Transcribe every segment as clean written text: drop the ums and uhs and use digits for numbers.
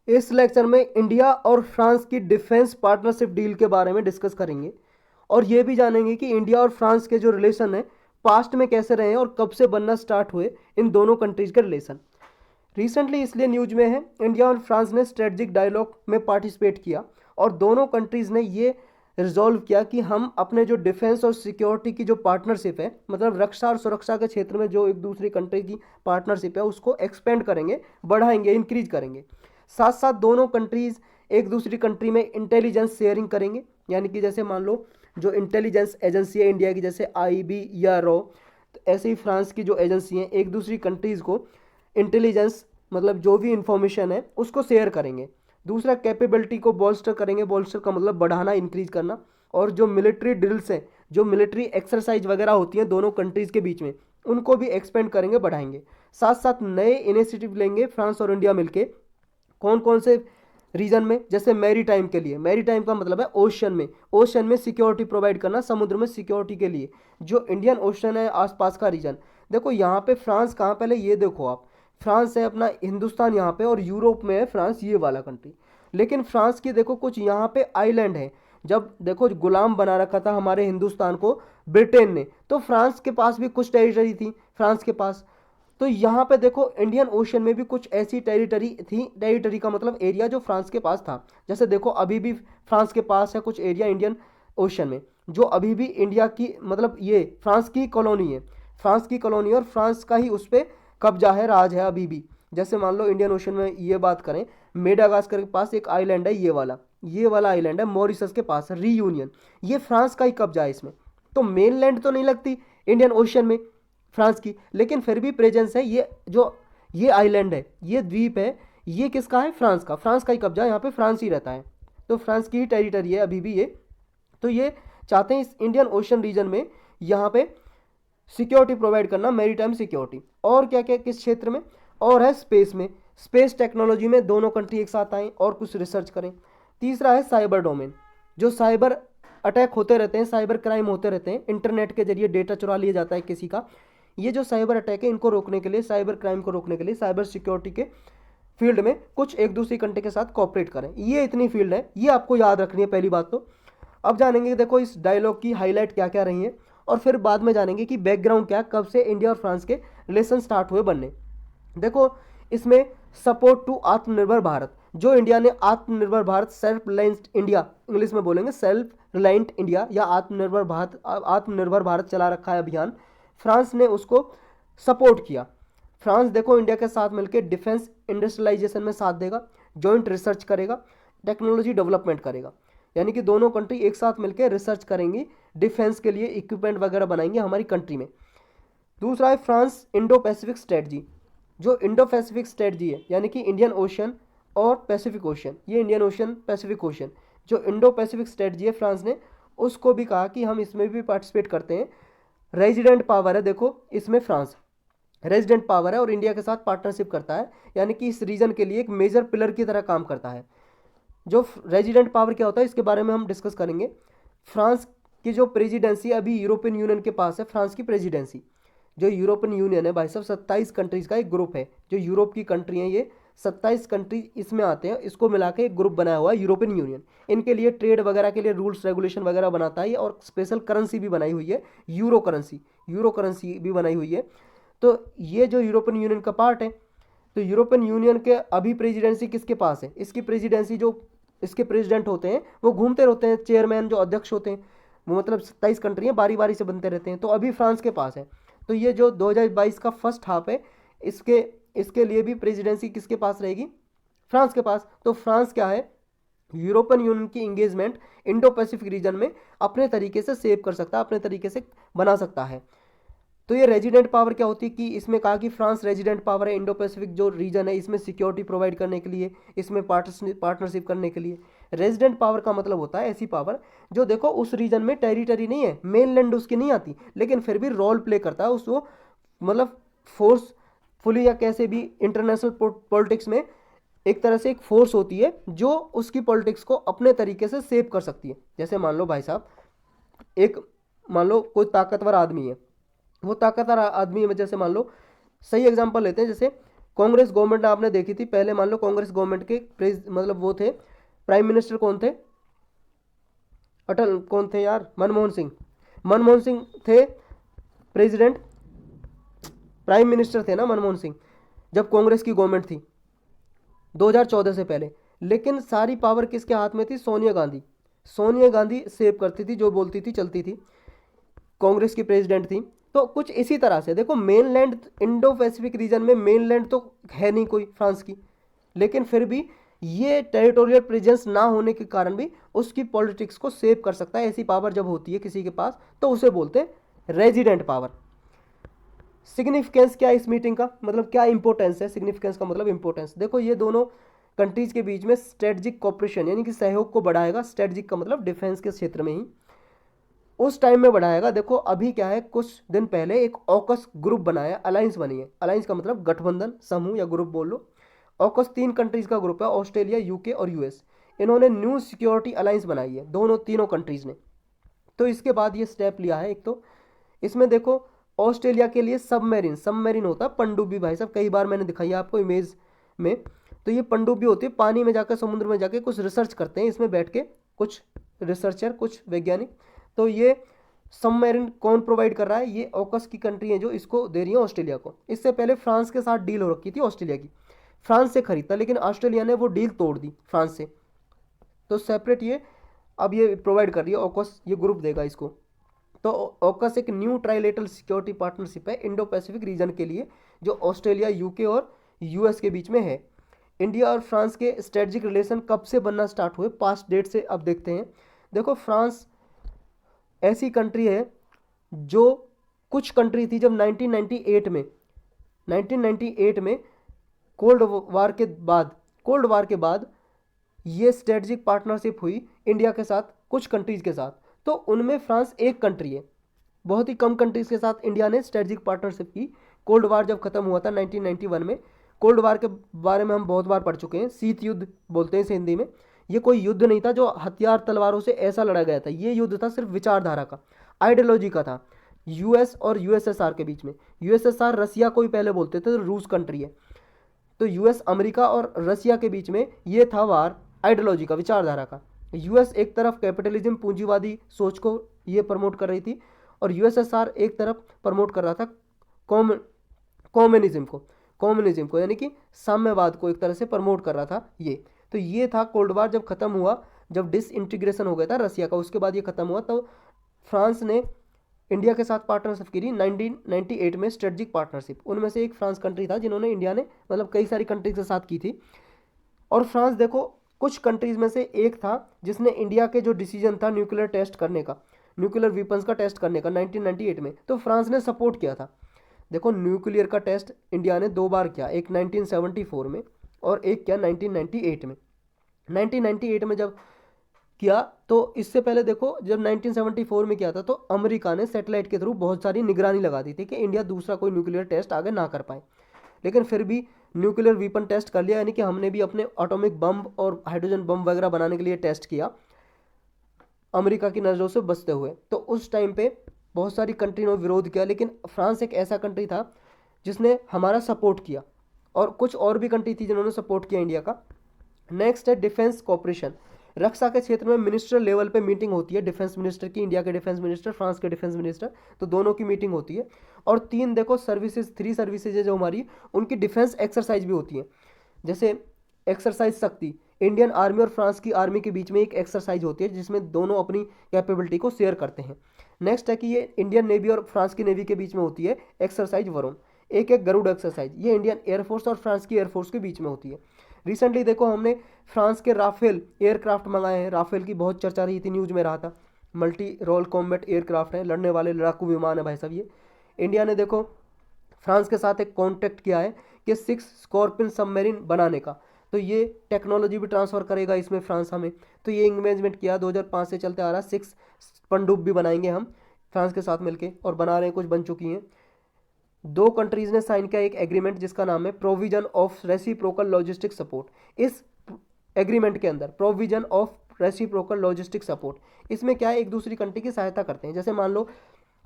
इस लेक्चर में इंडिया और फ्रांस की डिफेंस पार्टनरशिप डील के बारे में डिस्कस करेंगे और ये भी जानेंगे कि इंडिया और फ्रांस के जो रिलेशन है पास्ट में कैसे रहे हैं और कब से बनना स्टार्ट हुए इन दोनों कंट्रीज के रिलेशन। रिसेंटली इसलिए न्यूज में है, इंडिया और फ्रांस ने स्ट्रेटजिक डायलॉग में पार्टिसिपेट किया और दोनों कंट्रीज ने ये रिजॉल्व किया कि हम अपने जो डिफेंस और सिक्योरिटी की जो पार्टनरशिप है, मतलब रक्षा और सुरक्षा के क्षेत्र में जो एक दूसरी कंट्री की पार्टनरशिप है उसको एक्सपेंड करेंगे, बढ़ाएंगे, इंक्रीज करेंगे। साथ साथ दोनों कंट्रीज एक दूसरी कंट्री में इंटेलिजेंस शेयरिंग करेंगे, यानी कि जैसे मान लो जो इंटेलिजेंस एजेंसी है इंडिया की जैसे आईबी या रॉ, तो ऐसे ही फ्रांस की जो एजेंसी हैं एक दूसरी कंट्रीज़ को इंटेलिजेंस मतलब जो भी इंफॉर्मेशन है उसको शेयर करेंगे। दूसरा कैपेबिलिटी को बोल्स्टर करेंगे, बोल्स्टर का मतलब बढ़ाना, इंक्रीज करना। और जो मिलिट्री ड्रिल्स हैं, जो मिलिट्री एक्सरसाइज वगैरह होती हैं दोनों कंट्रीज़ के बीच में, उनको भी एक्सपेंड करेंगे, बढ़ाएंगे। साथ साथ नए इनिशिएटिव लेंगे फ्रांस और इंडिया मिलके। कौन कौन से रीजन में, जैसे मैरी टाइम के लिए, मैरी टाइम का मतलब है ओशन में सिक्योरिटी प्रोवाइड करना, समुद्र में सिक्योरिटी के लिए जो इंडियन ओशन है आसपास का रीजन। देखो यहाँ पे फ्रांस कहाँ, पहले ये देखो आप, फ्रांस है अपना हिंदुस्तान यहाँ पे और यूरोप में है फ्रांस, ये वाला कंट्री। लेकिन फ्रांस की देखो कुछ यहाँ पे आइलैंड है। जब देखो गुलाम बना रखा था हमारे हिंदुस्तान को ब्रिटेन ने, तो फ्रांस के पास भी कुछ टेरिटरी थी फ्रांस के पास। तो यहाँ पे देखो इंडियन ओशन में भी कुछ ऐसी टेरिटरी थी, टेरिटरी का मतलब एरिया जो फ्रांस के पास था। जैसे देखो अभी भी फ्रांस के पास है कुछ एरिया इंडियन ओशन में जो अभी भी इंडिया की मतलब ये फ्रांस की कॉलोनी है, फ्रांस की कॉलोनी और फ्रांस का ही उस पर कब्जा है, राज है अभी भी। जैसे मान लो इंडियन ओशन में ये बात करें, मेडागास्कर के पास एक आइलैंड है, ये वाला आइलैंड है मॉरिशस के पास, रीयूनियन, ये फ्रांस का ही कब्जा है इसमें। तो मेनलैंड तो नहीं लगती इंडियन ओशन में फ्रांस की, लेकिन फिर भी प्रेजेंस है। ये जो ये आइलैंड है, ये द्वीप है, ये किसका है? फ्रांस का, फ्रांस का ही कब्जा, यहाँ पे फ्रांस ही रहता है, तो फ्रांस की ही टेरिटरी है अभी भी ये। तो ये चाहते हैं इस इंडियन ओशन रीजन में यहाँ पे सिक्योरिटी प्रोवाइड करना, मैरीटाइम सिक्योरिटी। और क्या क्या किस क्षेत्र में? और है स्पेस में, स्पेस टेक्नोलॉजी में दोनों कंट्री एक साथ आएँ और कुछ रिसर्च करें। तीसरा है साइबर डोमेन, जो साइबर अटैक होते रहते हैं, साइबर क्राइम होते रहते हैं, इंटरनेट के जरिए डेटा चुरा लिया जाता है किसी का। ये जो साइबर अटैक है इनको रोकने के लिए, साइबर क्राइम को रोकने के लिए साइबर सिक्योरिटी के फील्ड में कुछ एक दूसरी कंट्री के साथ कॉपरेट करें। ये इतनी फील्ड है, ये आपको याद रखनी है पहली बात तो। अब जानेंगे देखो इस डायलॉग की हाईलाइट क्या क्या रही है और फिर बाद में जानेंगे कि बैकग्राउंड क्या, कब से इंडिया और फ्रांस के रिलेशन स्टार्ट हुए बनने। देखो इसमें सपोर्ट टू आत्मनिर्भर भारत, जो इंडिया ने आत्मनिर्भर Bharat, self reliance India, English में बोलेंगे सेल्फ रिलायंट इंडिया या आत्मनिर्भर भारत चला रखा है अभियान, फ्रांस ने उसको सपोर्ट किया। फ्रांस देखो इंडिया के साथ मिलकर डिफेंस इंडस्ट्रियलाइजेशन में साथ देगा, जॉइंट रिसर्च करेगा, टेक्नोलॉजी डेवलपमेंट करेगा, यानी कि दोनों कंट्री एक साथ मिलकर रिसर्च करेंगी, डिफेंस के लिए इक्विपमेंट वगैरह बनाएंगे हमारी कंट्री में। दूसरा है फ्रांस इंडो पैसिफिक स्ट्रेटजी, जो इंडो पैसिफिक स्ट्रेटजी है यानी कि इंडियन ओशन और पैसिफिक ओशन, ये इंडियन ओशन पैसिफिक ओशन, जो इंडो पैसिफिक स्ट्रेटजी है फ्रांस ने उसको भी कहा कि हम इसमें भी पार्टिसिपेट करते हैं। रेजिडेंट पावर है, देखो इसमें फ्रांस रेजिडेंट पावर है और इंडिया के साथ पार्टनरशिप करता है, यानी कि इस रीजन के लिए एक मेजर पिलर की तरह काम करता है। जो रेजिडेंट पावर क्या होता है इसके बारे में हम डिस्कस करेंगे। फ्रांस की जो प्रेसिडेंसी अभी यूरोपियन यूनियन के पास है, फ्रांस की प्रेसिडेंसी, जो यूरोपियन यूनियन है भाई साहब 27 कंट्रीज का एक ग्रुप है, जो यूरोप की कंट्री है ये 27 कंट्री इसमें आते हैं, इसको मिला के एक ग्रुप बनाया हुआ है यूरोपियन यूनियन। इनके लिए ट्रेड वगैरह के लिए रूल्स रेगुलेशन वगैरह बनाता है और स्पेशल करेंसी भी बनाई हुई है, यूरो करेंसी भी बनाई हुई है। तो ये जो यूरोपियन यूनियन का पार्ट है, तो यूरोपियन यूनियन के अभी प्रेसिडेंसी किसके पास है? इसकी प्रेसिडेंसी जो इसके प्रेसिडेंट होते हैं वो घूमते रहते हैं, चेयरमैन जो अध्यक्ष होते हैं वो, मतलब 27 कंट्री हैं, बारी बारी से बनते रहते हैं, तो अभी फ्रांस के पास है। तो ये जो 2022 का फर्स्ट हाफ है इसके इसके लिए भी प्रेसिडेंसी किसके पास रहेगी? फ्रांस के पास। तो फ्रांस क्या है, यूरोपियन यूनियन की इंगेजमेंट इंडो पैसिफिक रीजन में अपने तरीके से सेव कर सकता है, अपने तरीके से बना सकता है। तो ये रेजिडेंट पावर क्या होती है कि इसमें कहा कि फ्रांस रेजिडेंट पावर है इंडो पैसिफिक जो रीजन है इसमें सिक्योरिटी प्रोवाइड करने के लिए, इसमें पार्टनरशिप करने के लिए। रेजिडेंट पावर का मतलब होता है ऐसी पावर जो देखो उस रीजन में टेरिटरी नहीं है, मेनलैंड उसकी नहीं आती, लेकिन फिर भी रोल प्ले करता है उसको, मतलब फोर्सफुली या कैसे भी इंटरनेशनल पॉलिटिक्स में एक तरह से एक फोर्स होती है जो उसकी पॉलिटिक्स को अपने तरीके से सेव कर सकती है। जैसे मान लो भाई साहब मान लो कोई ताकतवर आदमी है, वो ताकतवर आदमी में जैसे मान लो, सही एग्जांपल लेते हैं, जैसे कांग्रेस गवर्नमेंट आपने देखी थी पहले, मान लो कांग्रेस गवर्नमेंट के मतलब वो थे प्राइम मिनिस्टर कौन थे, अटल कौन थे यार, मनमोहन सिंह, मनमोहन सिंह थे प्रेसिडेंट, प्राइम मिनिस्टर थे ना मनमोहन सिंह, जब कांग्रेस की गवर्नमेंट थी 2014 से पहले। लेकिन सारी पावर किसके हाथ में थी, सोनिया गांधी, सोनिया गांधी सेव करती थी, जो बोलती थी चलती थी, कांग्रेस की प्रेसिडेंट थी। तो कुछ इसी तरह से देखो, मेनलैंड इंडो पैसिफिक रीजन में मेनलैंड तो है नहीं कोई फ्रांस की, लेकिन फिर भी ये टेरिटोरियल प्रेजेंस ना होने के कारण भी उसकी पॉलिटिक्स को सेव कर सकता है। ऐसी पावर जब होती है किसी के पास तो उसे बोलते हैं रेजिडेंट पावर। सिग्निफिकेंस क्या है इस मीटिंग का, मतलब क्या इंपॉर्टेंस है, सिग्निफिकेंस का मतलब इंपॉर्टेंस। देखो ये दोनों कंट्रीज के बीच में स्ट्रेटजिक कॉपरेशन यानी कि सहयोग को बढ़ाएगा, स्ट्रेटजिक का मतलब डिफेंस के क्षेत्र में ही उस टाइम में बढ़ाएगा। देखो अभी क्या है, कुछ दिन पहले एक ऑकस ग्रुप बनाया, अलायंस बनी है, अलायंस का मतलब गठबंधन, समूह या ग्रुप बोल लो। ऑकस 3 कंट्रीज का ग्रुप है, ऑस्ट्रेलिया, यूके और यूएस। इन्होंने न्यू सिक्योरिटी अलायंस बनाई है, तीनों कंट्रीज ने। तो इसके बाद ये स्टेप लिया है। एक तो इसमें देखो ऑस्ट्रेलिया के लिए सबमरीन, सबमरीन होता है पनडुब्बी, भाई साहब कई बार मैंने दिखाई है आपको इमेज में। तो ये पनडुब्बी होती है, पानी में जाकर, समुद्र में जाके कुछ रिसर्च करते हैं इसमें बैठ के, कुछ रिसर्चर, कुछ वैज्ञानिक। तो ये सबमरीन कौन प्रोवाइड कर रहा है, ये ऑकस की कंट्री है जो इसको दे रही है ऑस्ट्रेलिया को। इससे पहले फ्रांस के साथ डील हो रखी थी ऑस्ट्रेलिया की, फ्रांस से खरीदता, लेकिन ऑस्ट्रेलिया ने वो डील तोड़ दी फ्रांस से। तो सेपरेट ये अब ये प्रोवाइड कर रही है ऑकस, ये ग्रुप देगा इसको। तो ऑकस एक न्यू ट्राइलेटरल सिक्योरिटी पार्टनरशिप है इंडो पैसिफिक रीजन के लिए, जो ऑस्ट्रेलिया, यूके और यूएस के बीच में है। इंडिया और फ्रांस के स्ट्रेटजिक रिलेशन कब से बनना स्टार्ट हुए, पास्ट डेट से अब देखते हैं। देखो फ्रांस ऐसी कंट्री है जो कुछ कंट्री थी जब 1998 में कोल्ड वार के बाद ये स्ट्रेटजिक पार्टनरशिप हुई इंडिया के साथ, कुछ कंट्रीज के साथ। तो उनमें फ्रांस एक कंट्री है, बहुत ही कम कंट्रीज के साथ इंडिया ने स्ट्रेटजिक पार्टनरशिप की। कोल्ड वार जब खत्म हुआ था 1991 में, कोल्ड वार के बारे में हम बहुत बार पढ़ चुके हैं, शीत युद्ध बोलते हैं इसे हिंदी में। ये कोई युद्ध नहीं था जो हथियार तलवारों से ऐसा लड़ा गया था, ये युद्ध था सिर्फ विचारधारा का, आइडियोलॉजी का था, यूएस और यूएसएसआर के बीच में। यूएसएसआर रसिया को ही पहले बोलते थे, तो रूस कंट्री है। तो यूएस, अमेरिका और रसिया के बीच में ये था वार आइडियोलॉजी का, विचारधारा का। यूएस एक तरफ कैपिटलिज्म, पूंजीवादी सोच को ये प्रमोट कर रही थी, और यूएसएसआर एक तरफ प्रमोट कर रहा था कम्युनिज्म को यानी कि साम्यवाद को एक तरह से प्रमोट कर रहा था ये। तो ये था कोल्ड वार जब खत्म हुआ, जब डिसइंटीग्रेशन हो गया था रसिया का, उसके बाद ये खत्म हुआ। तो फ्रांस ने इंडिया के साथ पार्टनरशिप की 1998 में, स्ट्रेटजिक पार्टनरशिप। उनमें से एक फ्रांस कंट्री था जिन्होंने इंडिया ने मतलब कई सारी कंट्रीज के साथ की थी। और फ्रांस देखो कुछ कंट्रीज में से एक था जिसने इंडिया के जो डिसीजन था न्यूक्लियर टेस्ट करने का, न्यूक्लियर वेपन्स का टेस्ट करने का 1998 में, तो फ्रांस ने सपोर्ट किया था। देखो न्यूक्लियर का टेस्ट इंडिया ने 2 बार किया, एक 1974 में और एक किया 1998 में। 1998 में जब किया तो इससे पहले देखो जब 1974 में किया था तो अमेरिका ने सैटेलाइट के थ्रू बहुत सारी निगरानी लगा दी थी कि इंडिया दूसरा कोई न्यूक्लियर टेस्ट आगे ना कर पाए। लेकिन फिर भी न्यूक्लियर वीपन टेस्ट कर लिया, यानी कि हमने भी अपने एटॉमिक बम और हाइड्रोजन बम वगैरह बनाने के लिए टेस्ट किया अमेरिका की नज़रों से बचते हुए। तो उस टाइम पे बहुत सारी कंट्री ने विरोध किया, लेकिन फ्रांस एक ऐसा कंट्री था जिसने हमारा सपोर्ट किया, और कुछ और भी कंट्री थी जिन्होंने सपोर्ट किया इंडिया का। नेक्स्ट है डिफेंस कॉपरेशन। रक्षा के क्षेत्र में मिनिस्टर लेवल पे मीटिंग होती है, डिफेंस मिनिस्टर की, इंडिया के डिफेंस मिनिस्टर, फ्रांस के डिफेंस मिनिस्टर, तो दोनों की मीटिंग होती है। और 3 देखो सर्विसेज, 3 सर्विसेज है जो हमारी, उनकी डिफेंस एक्सरसाइज भी होती है। जैसे एक्सरसाइज शक्ति, इंडियन आर्मी और फ्रांस की आर्मी के बीच में एक एक्सरसाइज होती है जिसमें दोनों अपनी कैपेबिलिटी को शेयर करते हैं। नेक्स्ट है कि ये इंडियन नेवी और फ्रांस की नेवी के बीच में होती है एक्सरसाइज वरुण, एक गरुड़ एक्सरसाइज, ये इंडियन एयरफोर्स और फ्रांस की एयरफोर्स के बीच में होती है। रिसेंटली देखो हमने फ्रांस के राफेल एयरक्राफ्ट मंगाए हैं, राफेल की बहुत चर्चा रही थी, न्यूज़ में रहा था। मल्टी रोल कॉम्बैट एयरक्राफ्ट है, लड़ने वाले लड़ाकू विमान है भाई साहब ये। इंडिया ने देखो फ्रांस के साथ एक कॉन्ट्रैक्ट किया है कि 6 स्कॉर्पियन सबमरीन बनाने का, तो ये टेक्नोलॉजी भी ट्रांसफ़र करेगा इसमें फ्रांस हमें। तो ये इंगेजमेंट किया 2005 से चलते आ रहा, 6 पनडुब्बी बनाएंगे हम फ्रांस के साथ मिलके, और बना रहे हैं, कुछ बन चुकी हैं। 2 कंट्रीज़ ने साइन किया एक एग्रीमेंट जिसका नाम है provision of reciprocal logistic support. इस एग्रीमेंट के अंदर provision of reciprocal logistic support, इसमें क्या है, एक दूसरी कंट्री की सहायता करते हैं। जैसे मान लो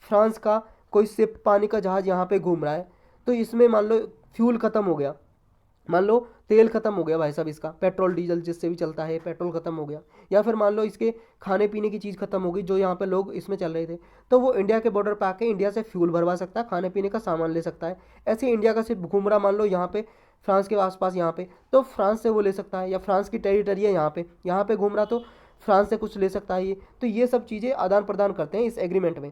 फ्रांस का कोई शिप, पानी का जहाज़ यहाँ पे घूम रहा है, तो इसमें मान लो फ्यूल ख़त्म हो गया, मान लो तेल खत्म हो गया भाई साहब, इसका पेट्रोल डीजल जिससे भी चलता है पेट्रोल खत्म हो गया, या फिर मान लो इसके खाने पीने की चीज़ खत्म हो गई जो यहाँ पे लोग इसमें चल रहे थे, तो वो इंडिया के बॉर्डर पे आके इंडिया से फ्यूल भरवा सकता है, खाने पीने का सामान ले सकता है। ऐसे इंडिया का सिर्फ घूम रहा मान लो यहाँ पे फ्रांस के आसपास यहाँ पे, तो फ्रांस से वो ले सकता है, या फ्रांस की टेरिटरी है यहाँ पे घूम रहा तो फ्रांस से कुछ ले सकता है ये। तो ये सब चीज़ें आदान प्रदान करते हैं इस एग्रीमेंट में,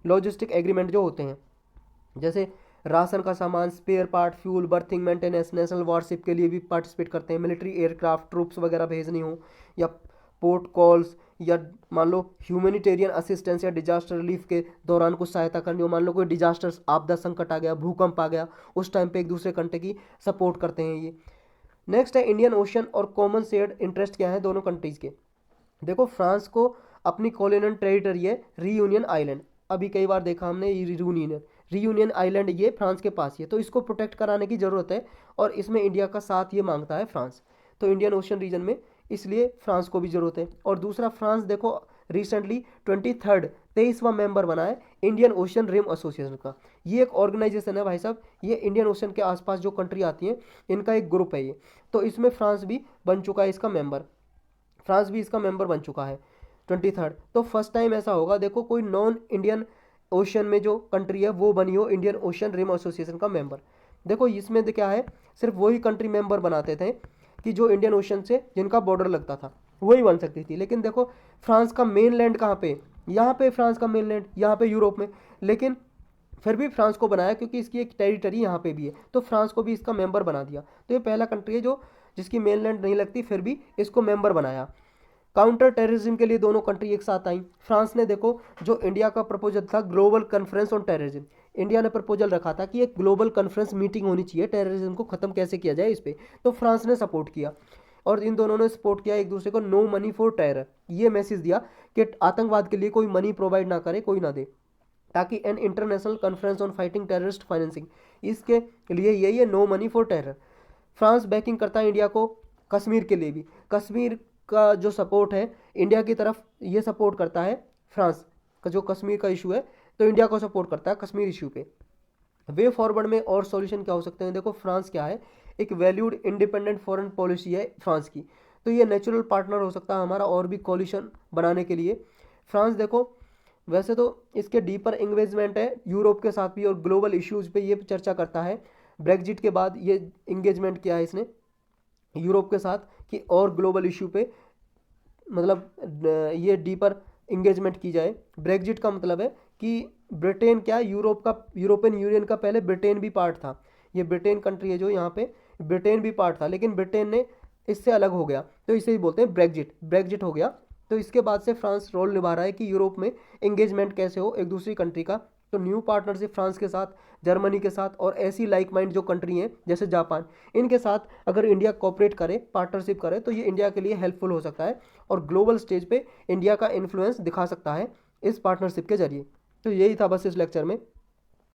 लॉजिस्टिक एग्रीमेंट जो होते हैं, जैसे राशन का सामान, spare part, fuel, berthing maintenance, national warship के लिए भी पार्टिसिपेट करते हैं, मिलिट्री एयरक्राफ्ट ट्रूप्स वगैरह भेजनी हो, या पोर्ट कॉल्स, या मान लो ह्यूमैनिटेरियन असिस्टेंस या डिजास्टर रिलीफ के दौरान कुछ सहायता करनी हो, मान लो कोई डिजास्टर आपदा संकट आ गया, भूकंप आ गया, उस टाइम पे एक दूसरे कंट्री की सपोर्ट करते हैं ये। नेक्स्ट है इंडियन ओशन और कॉमन शेयर्ड इंटरेस्ट क्या है दोनों कंट्रीज के। देखो फ्रांस को अपनी कॉलोनियल टेरिटरी है रीयूनियन आइलैंड, अभी कई बार देखा हमने रीयूनियन आइलैंड ये फ्रांस के पास ही है, तो इसको प्रोटेक्ट कराने की ज़रूरत है, और इसमें इंडिया का साथ ये मांगता है फ्रांस, तो इंडियन ओशन रीजन में इसलिए फ्रांस को भी ज़रूरत है। और दूसरा फ्रांस देखो रिसेंटली 23वां मेंबर बना है इंडियन ओशन रिम एसोसिएशन का। ये एक ऑर्गेनाइजेशन है भाई साहब, ये इंडियन ओशन के आसपास जो कंट्री आती हैं इनका एक ग्रुप है ये, तो इसमें फ्रांस भी बन चुका है इसका मेंबर, फ्रांस भी इसका मेंबर बन चुका है 23rd। तो फर्स्ट टाइम ऐसा होगा देखो कोई नॉन इंडियन ओशन में जो कंट्री है वो बनी हो इंडियन ओशन रिम एसोसिएशन का मेंबर। देखो इसमें क्या है, सिर्फ वही कंट्री मेंबर बनाते थे कि जो इंडियन ओशन से जिनका बॉर्डर लगता था वही बन सकती थी, लेकिन देखो फ्रांस का मेन लैंड कहाँ पे, यहाँ पे फ्रांस का मेन लैंड यहाँ पे यूरोप में, लेकिन फिर भी फ्रांस को बनाया क्योंकि इसकी एक टेरिटरी यहाँ पे भी है, तो फ्रांस को भी इसका मेंबर बना दिया। तो ये पहला कंट्री है जो जिसकी मेनलैंड नहीं लगती फिर भी इसको मेंबर बनाया। काउंटर टेररिज्म के लिए दोनों कंट्री एक साथ आई। फ्रांस ने देखो जो इंडिया का प्रपोजल था global conference on terrorism, India ने प्रपोजल रखा था कि एक ग्लोबल कॉन्फ्रेंस मीटिंग होनी चाहिए टेररिज्म को खत्म कैसे किया जाए इस पर, तो फ्रांस ने सपोर्ट किया, और इन दोनों ने सपोर्ट किया एक दूसरे को, नो मनी फॉर टेरर, ये मैसेज दिया कि आतंकवाद के लिए कोई मनी प्रोवाइड ना करे, कोई ना दे, ताकि an international conference on fighting terrorist financing, इसके लिए यही है no money for terror. France backing करता है इंडिया को कश्मीर के लिए भी, कश्मीर का जो सपोर्ट है इंडिया की तरफ ये सपोर्ट करता है फ्रांस का, जो कश्मीर का इशू है तो इंडिया को सपोर्ट करता है कश्मीर इशू पे। वे फॉरवर्ड में और सॉल्यूशन क्या हो सकते हैं, देखो फ्रांस क्या है, एक वैल्यूड इंडिपेंडेंट फॉरेन पॉलिसी है फ्रांस की, तो ये नेचुरल पार्टनर हो सकता है हमारा और भी कोलिशन बनाने के लिए। फ्रांस देखो वैसे तो इसके डीपर इंगेजमेंट है यूरोप के साथ भी, और ग्लोबल इश्यूज़ पे ये चर्चा करता है। ब्रेग्जिट के बाद ये इंगेजमेंट किया है इसने यूरोप के साथ कि और ग्लोबल इशू पे मतलब ये डीपर इंगेजमेंट की जाए। ब्रेग्जिट का मतलब है कि ब्रिटेन क्या यूरोप का, यूरोपियन यूनियन का पहले ब्रिटेन भी पार्ट था, ये ब्रिटेन कंट्री है जो यहाँ पे ब्रिटेन भी पार्ट था, लेकिन ब्रिटेन ने इससे अलग हो गया तो इसे ही बोलते हैं ब्रेग्जिट, ब्रेग्जिट हो गया। तो इसके बाद से फ्रांस रोल निभा रहा है कि यूरोप में इंगेजमेंट कैसे हो एक दूसरी कंट्री का, तो न्यू पार्टनरशिप फ्रांस के साथ, जर्मनी के साथ, और ऐसी लाइक माइंड जो कंट्री हैं जैसे जापान, इनके साथ अगर इंडिया कोऑपरेट करे, पार्टनरशिप करे, तो ये इंडिया के लिए हेल्पफुल हो सकता है और ग्लोबल स्टेज पे इंडिया का इन्फ्लुएंस दिखा सकता है इस पार्टनरशिप के जरिए। तो यही था बस इस लेक्चर में।